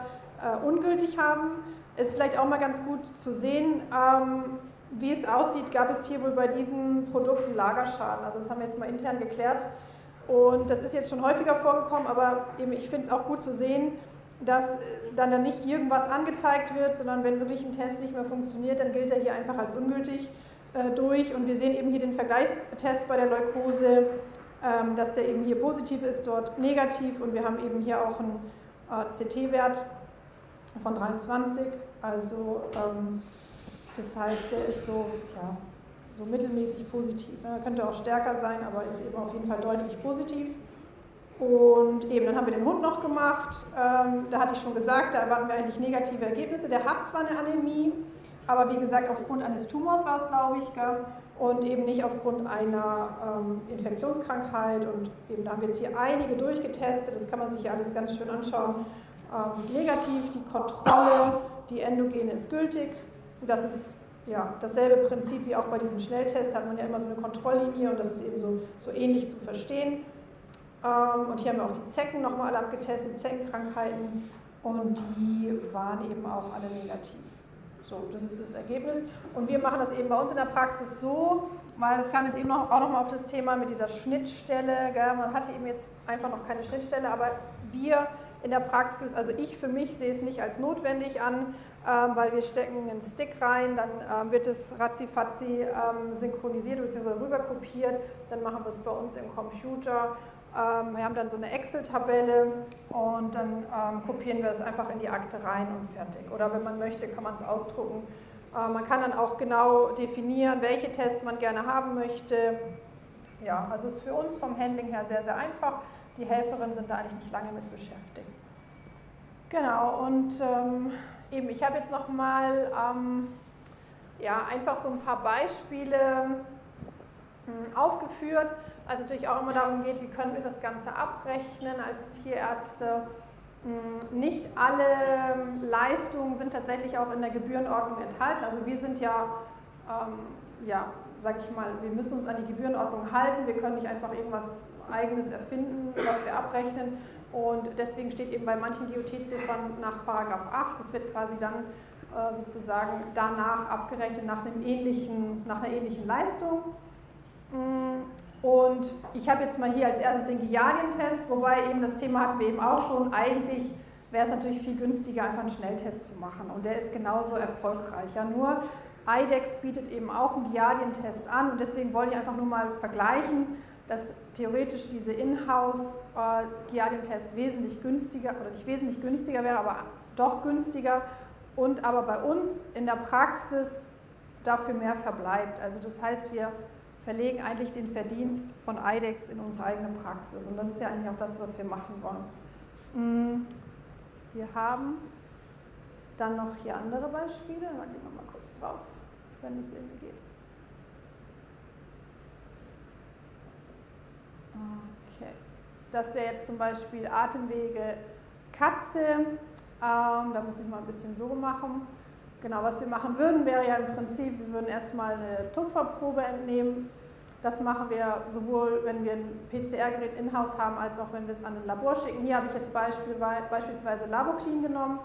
ungültig haben. Ist vielleicht auch mal ganz gut zu sehen, wie es aussieht, gab es hier wohl bei diesen Produkten Lagerschaden. Also das haben wir jetzt mal intern geklärt und das ist jetzt schon häufiger vorgekommen, aber eben ich finde es auch gut zu sehen, dass dann nicht irgendwas angezeigt wird, sondern wenn wirklich ein Test nicht mehr funktioniert, dann gilt er hier einfach als ungültig durch und wir sehen eben hier den Vergleichstest bei der Leukose, dass der eben hier positiv ist, dort negativ und wir haben eben hier auch einen CT-Wert von 23, also das heißt, der ist so, so mittelmäßig positiv. Er könnte auch stärker sein, aber ist eben auf jeden Fall deutlich positiv. Und eben, dann haben wir den Hund noch gemacht, da hatte ich schon gesagt, da erwarten wir eigentlich negative Ergebnisse. Der hat zwar eine Anämie, aber wie gesagt, aufgrund eines Tumors war es, glaube ich, und eben nicht aufgrund einer Infektionskrankheit. Und eben, da haben wir jetzt hier einige durchgetestet, das kann man sich hier alles ganz schön anschauen. Ist negativ, die Kontrolle, die endogene ist gültig. Das ist dasselbe Prinzip wie auch bei diesen Schnelltests, hat man ja immer so eine Kontrolllinie und das ist eben so ähnlich zu verstehen. Und hier haben wir auch die Zecken nochmal alle abgetestet, Zeckenkrankheiten, und die waren eben auch alle negativ. So, das ist das Ergebnis. Und wir machen das eben bei uns in der Praxis so, weil es kam jetzt eben auch nochmal auf das Thema mit dieser Schnittstelle. Gell? Man hatte eben jetzt einfach noch keine Schnittstelle, aber wir in der Praxis, also ich für mich sehe es nicht als notwendig an, weil wir stecken einen Stick rein, dann wird es ratzifatzi synchronisiert bzw. rüberkopiert, dann machen wir es bei uns im Computer. Wir haben dann so eine Excel-Tabelle und dann kopieren wir es einfach in die Akte rein und fertig. Oder wenn man möchte, kann man es ausdrucken. Man kann dann auch genau definieren, welche Tests man gerne haben möchte. Ja, also es ist für uns vom Handling her sehr, sehr einfach. Die Helferinnen sind da eigentlich nicht lange mit beschäftigt. Genau, und eben, ich habe jetzt nochmal einfach so ein paar Beispiele aufgeführt. Also natürlich auch immer darum geht, wie können wir das Ganze abrechnen als Tierärzte. Nicht alle Leistungen sind tatsächlich auch in der Gebührenordnung enthalten. Also wir sind sag ich mal, wir müssen uns an die Gebührenordnung halten. Wir können nicht einfach irgendwas Eigenes erfinden, was wir abrechnen. Und deswegen steht eben bei manchen GOT-Ziffern nach Paragraph 8, das wird quasi dann sozusagen danach abgerechnet nach einer ähnlichen Leistung. Und ich habe jetzt mal hier als erstes den Giardientest, wobei eben das Thema hatten wir eben auch schon. Eigentlich wäre es natürlich viel günstiger, einfach einen Schnelltest zu machen und der ist genauso erfolgreich. Ja, nur IDEX bietet eben auch einen Giardientest an und deswegen wollte ich einfach nur mal vergleichen, dass theoretisch diese Inhouse Giardientest wesentlich günstiger, oder nicht wesentlich günstiger wäre, aber doch günstiger und aber bei uns in der Praxis dafür mehr verbleibt. Also das heißt, wir verlegen eigentlich den Verdienst von IDEX in unsere eigene Praxis. Und das ist ja eigentlich auch das, was wir machen wollen. Wir haben Dann noch hier andere Beispiele, da gehen wir mal kurz drauf, wenn es irgendwie geht. Okay, das wäre jetzt zum Beispiel Atemwege Katze, da muss ich mal ein bisschen so machen. Genau, was wir machen würden, wäre ja im Prinzip, wir würden erstmal eine Tupferprobe entnehmen. Das machen wir sowohl, wenn wir ein PCR-Gerät in-house haben, als auch wenn wir es an ein Labor schicken. Hier habe ich jetzt beispielsweise LaboClean genommen.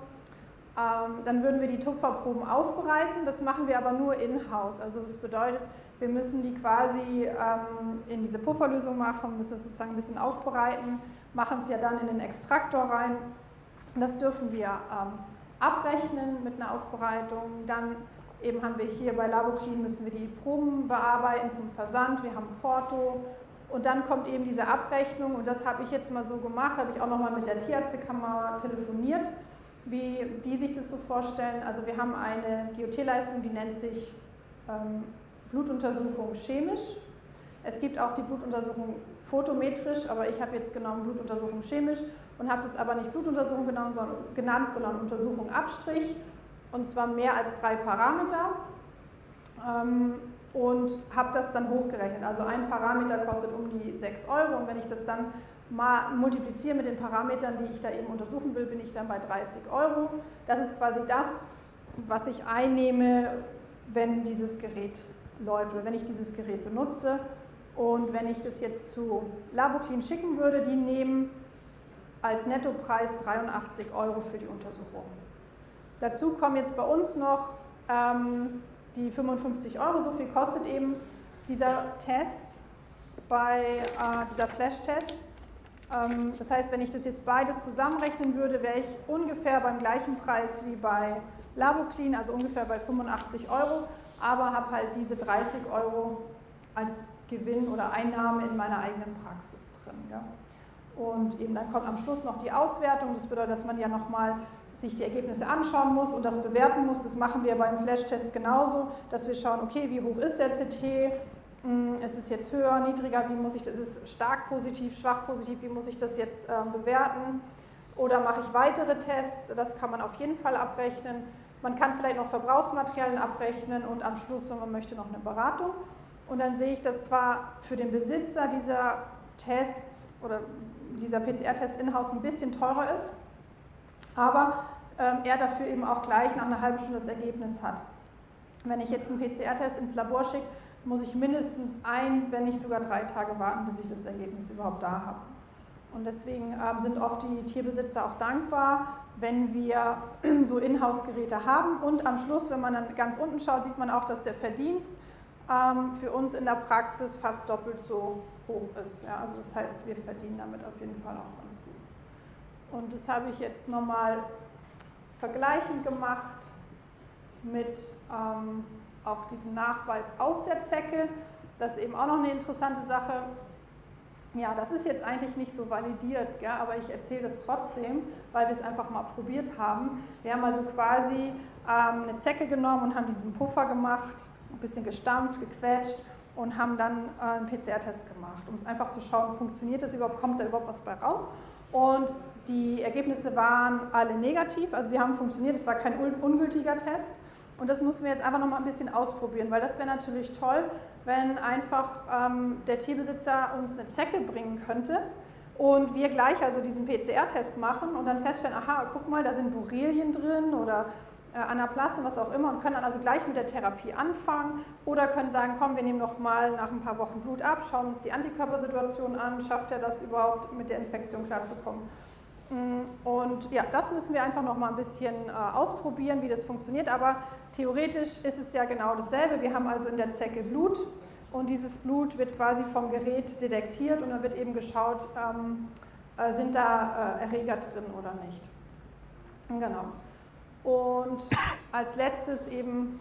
Dann würden wir die Tupferproben aufbereiten. Das machen wir aber nur in-house. Also das bedeutet, wir müssen die quasi in diese Pufferlösung machen, müssen es sozusagen ein bisschen aufbereiten, machen es ja dann in den Extraktor rein. Das dürfen wir abrechnen mit einer Aufbereitung. Dann eben haben wir hier bei LaboClean, müssen wir die Proben bearbeiten zum Versand, wir haben Porto und dann kommt eben diese Abrechnung und das habe ich jetzt mal so gemacht, habe ich auch nochmal mit der Tierärztekammer telefoniert, wie die sich das so vorstellen. Also wir haben eine GOT-Leistung, die nennt sich Blutuntersuchung chemisch. Es gibt auch die Blutuntersuchung photometrisch, aber ich habe jetzt genommen Blutuntersuchung chemisch und habe es aber nicht Blutuntersuchung genannt, sondern Untersuchung Abstrich. Und zwar mehr als 3 Parameter und habe das dann hochgerechnet. Also ein Parameter kostet um die 6 € und wenn ich das dann mal multipliziere mit den Parametern, die ich da eben untersuchen will, bin ich dann bei 30 €. Das ist quasi das, was ich einnehme, wenn dieses Gerät läuft oder wenn ich dieses Gerät benutze. Und wenn ich das jetzt zu LaboClean schicken würde, die nehmen als Nettopreis 83 € für die Untersuchung. Dazu kommen jetzt bei uns noch die 55 €, so viel kostet eben dieser Test dieser Flash-Test. Das heißt, wenn ich das jetzt beides zusammenrechnen würde, wäre ich ungefähr beim gleichen Preis wie bei LaboClean, also ungefähr bei 85 €, aber habe halt diese 30 € als Gewinn oder Einnahme in meiner eigenen Praxis drin. Ja. Und eben dann kommt am Schluss noch die Auswertung, das bedeutet, dass man ja nochmal sich die Ergebnisse anschauen muss und das bewerten muss. Das machen wir beim Flash-Test genauso, dass wir schauen, okay, wie hoch ist der CT, ist es jetzt höher, niedriger, wie muss ich das, ist es stark positiv, schwach positiv, wie muss ich das jetzt bewerten oder mache ich weitere Tests, das kann man auf jeden Fall abrechnen. Man kann vielleicht noch Verbrauchsmaterialien abrechnen und am Schluss, wenn man möchte, noch eine Beratung. Und dann sehe ich, dass zwar für den Besitzer dieser Test oder dieser PCR-Test in-house ein bisschen teurer ist, aber er dafür eben auch gleich nach einer halben Stunde das Ergebnis hat. Wenn ich jetzt einen PCR-Test ins Labor schicke, muss ich mindestens wenn nicht sogar 3 Tage warten, bis ich das Ergebnis überhaupt da habe. Und deswegen sind oft die Tierbesitzer auch dankbar, wenn wir so In-house-Geräte haben. Und am Schluss, wenn man dann ganz unten schaut, sieht man auch, dass der Verdienst für uns in der Praxis fast doppelt so hoch ist. Ja, also das heißt, wir verdienen damit auf jeden Fall auch ganz gut. Und das habe ich jetzt nochmal vergleichend gemacht mit auch diesem Nachweis aus der Zecke. Das ist eben auch noch eine interessante Sache. Ja, das ist jetzt eigentlich nicht so validiert, gell, aber ich erzähle das trotzdem, weil wir es einfach mal probiert haben. Wir haben also quasi eine Zecke genommen und haben diesen Puffer gemacht, ein bisschen gestampft, gequetscht und haben dann einen PCR-Test gemacht, um es einfach zu schauen, funktioniert das überhaupt, kommt da überhaupt was bei raus. Und die Ergebnisse waren alle negativ, also sie haben funktioniert, es war kein ungültiger Test. Und das müssen wir jetzt einfach noch mal ein bisschen ausprobieren, weil das wäre natürlich toll, wenn einfach der Tierbesitzer uns eine Zecke bringen könnte und wir gleich also diesen PCR-Test machen und dann feststellen, aha, guck mal, da sind Borrelien drin oder Anaplasmen, was auch immer und können dann also gleich mit der Therapie anfangen oder können sagen, komm, wir nehmen noch mal nach ein paar Wochen Blut ab, schauen uns die Antikörpersituation an, schafft er das überhaupt mit der Infektion klarzukommen. Und ja, das müssen wir einfach noch mal ein bisschen ausprobieren, wie das funktioniert, aber theoretisch ist es ja genau dasselbe. Wir haben also in der Zecke Blut und dieses Blut wird quasi vom Gerät detektiert und dann wird eben geschaut, sind da Erreger drin oder nicht. Genau. Und als letztes eben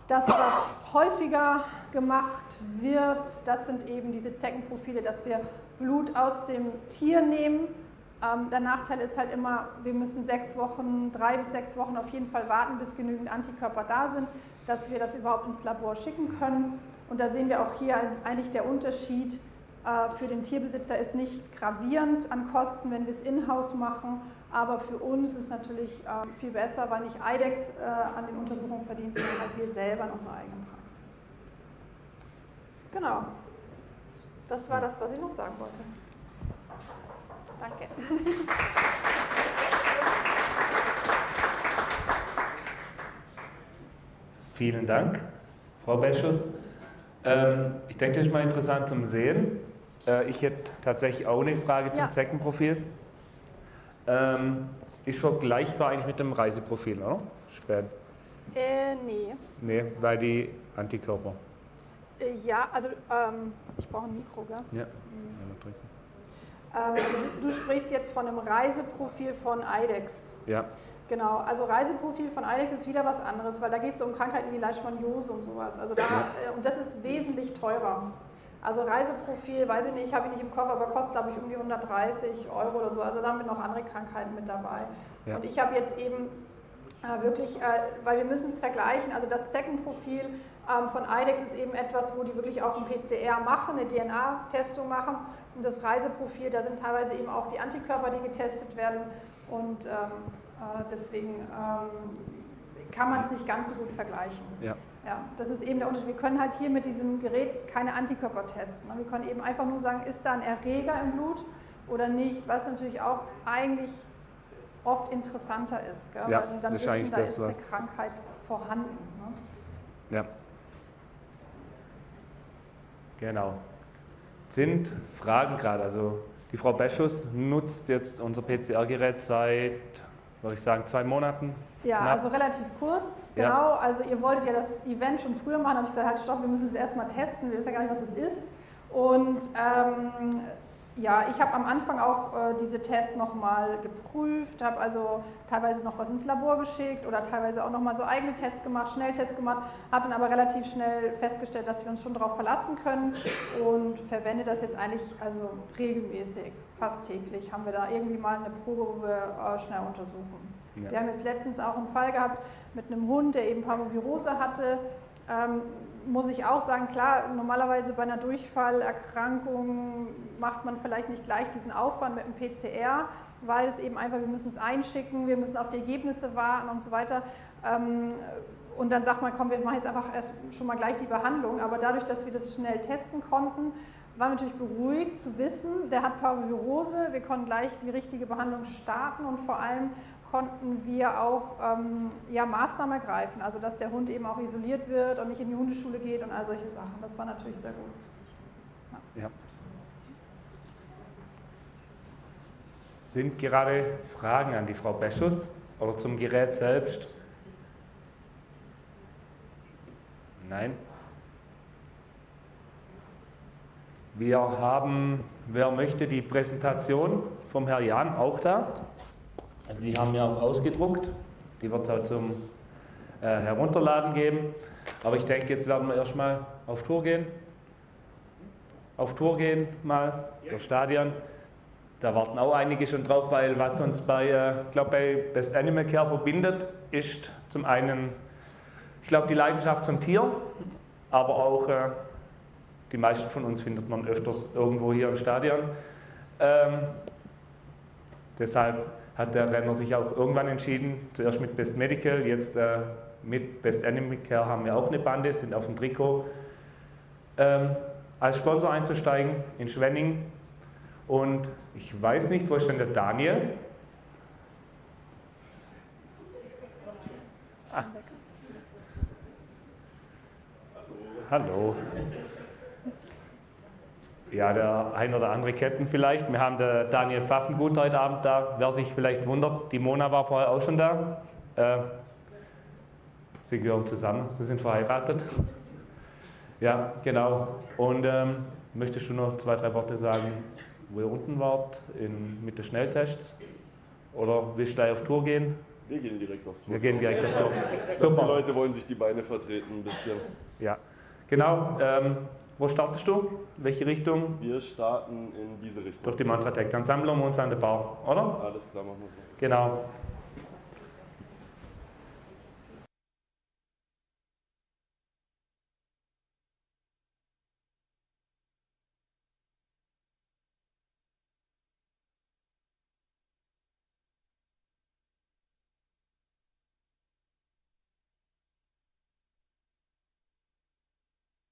das, was häufiger gemacht wird, das sind eben diese Zeckenprofile, dass wir Blut aus dem Tier nehmen. Der Nachteil ist halt immer, wir müssen 3 bis 6 Wochen auf jeden Fall warten, bis genügend Antikörper da sind, dass wir das überhaupt ins Labor schicken können. Und da sehen wir auch hier eigentlich der Unterschied Für den Tierbesitzer ist nicht gravierend an Kosten, wenn wir es in-house machen, aber für uns ist es natürlich viel besser, weil nicht IDEX an den Untersuchungen verdient, sondern halt wir selber in unserer eigenen Praxis. Genau. Das war das, was ich noch sagen wollte. Danke. Vielen Dank, Frau Beschus. Ich denke, das ist mal interessant zum Sehen. Ich hätte tatsächlich auch eine Frage zum Zeckenprofil. Ist vergleichbar eigentlich mit dem Reiseprofil, oder? Spät. Nee. Nee, weil die Antikörper. Ja, also ich brauche ein Mikro, gell? Ja. Also du sprichst jetzt von einem Reiseprofil von IDEX. Ja. Genau, also Reiseprofil von IDEX ist wieder was anderes, weil da geht es um Krankheiten wie Leishmaniose und sowas. Also und das ist wesentlich teurer. Also Reiseprofil, weiß ich nicht, habe ich nicht im Kopf, aber kostet glaube ich um die 130 € oder so. Also da haben wir noch andere Krankheiten mit dabei. Ja. Und ich habe jetzt eben wirklich, weil wir müssen es vergleichen, also das Zeckenprofil von IDEX ist eben etwas, wo die wirklich auch ein PCR machen, eine DNA-Testung machen. Und das Reiseprofil, da sind teilweise eben auch die Antikörper, die getestet werden. Und deswegen kann man es nicht ganz so gut vergleichen. Ja. Ja, das ist eben der Unterschied. Wir können halt hier mit diesem Gerät keine Antikörper testen. Wir können eben einfach nur sagen, ist da ein Erreger im Blut oder nicht, was natürlich auch eigentlich oft interessanter ist. Gell? Ja, weil wir dann wissen, da ist eine Krankheit vorhanden. Ne? Ja. Genau. Sind Fragen gerade, also die Frau Beschus nutzt jetzt unser PCR-Gerät seit, würde ich sagen, 2 Monaten. Ja, knapp. Also relativ kurz, genau. Ja. Also ihr wolltet ja das Event schon früher machen, da habe ich gesagt, halt stopp, wir müssen es erstmal testen, wir wissen ja gar nicht, was es ist. Und ja, ich habe am Anfang auch diese Tests nochmal geprüft, habe also teilweise noch was ins Labor geschickt oder teilweise auch nochmal so eigene Tests gemacht, Schnelltests gemacht, habe dann aber relativ schnell festgestellt, dass wir uns schon darauf verlassen können und verwende das jetzt eigentlich also regelmäßig, fast täglich haben wir da irgendwie mal eine Probe, wo wir schnell untersuchen. Ja. Wir haben jetzt letztens auch einen Fall gehabt mit einem Hund, der eben Parvovirose hatte. Muss ich auch sagen, klar, normalerweise bei einer Durchfallerkrankung macht man vielleicht nicht gleich diesen Aufwand mit dem PCR, weil es eben einfach, wir müssen es einschicken, wir müssen auf die Ergebnisse warten und so weiter. Und dann sagt man, komm, wir machen jetzt einfach erst schon mal gleich die Behandlung. Aber dadurch, dass wir das schnell testen konnten, waren wir natürlich beruhigt zu wissen, der hat Parvovirose, wir konnten gleich die richtige Behandlung starten und vor allem konnten wir auch Maßnahmen ergreifen, also dass der Hund eben auch isoliert wird und nicht in die Hundeschule geht und all solche Sachen. Das war natürlich sehr gut. Ja. Sind gerade Fragen an die Frau Beschus oder zum Gerät selbst? Nein? Wir haben, wer möchte, die Präsentation vom Herrn Jan auch da. Also die haben wir auch ausgedruckt, die wird es auch zum Herunterladen geben. Aber ich denke, jetzt werden wir erstmal auf Tour gehen. Auf Tour gehen mal, durch Stadion. Da warten auch einige schon drauf, weil was uns bei Best AnimalCARE verbindet, ist zum einen, ich glaube, die Leidenschaft zum Tier, aber auch die meisten von uns findet man öfters irgendwo hier im Stadion. Deshalb hat der Renner sich auch irgendwann entschieden, zuerst mit Best Medical, jetzt mit Best AnimalCARE haben wir auch eine Bande, sind auf dem Trikot, als Sponsor einzusteigen in Schwenning. Und ich weiß nicht, wo ist denn der Daniel? Ah. Hallo. Ja, der ein oder andere kennt ihn vielleicht. Wir haben den Daniel Pfaffengut heute Abend da. Wer sich vielleicht wundert, die Mona war vorher auch schon da. Sie gehören zusammen, sie sind verheiratet. Ja, genau. Und möchtest du noch 2, 3 Worte sagen, wo ihr unten wart mit den Schnelltests? Oder willst du gleich auf Tour gehen? Wir gehen direkt auf Tour. Wir gehen direkt auf Tour. Super. Die Leute wollen sich die Beine vertreten ein bisschen. Ja, genau. Wo startest du? Welche Richtung? Wir starten in diese Richtung. Durch die Mantratec. Dann sammeln wir uns an der Bar, oder? Alles klar, machen wir so. Genau.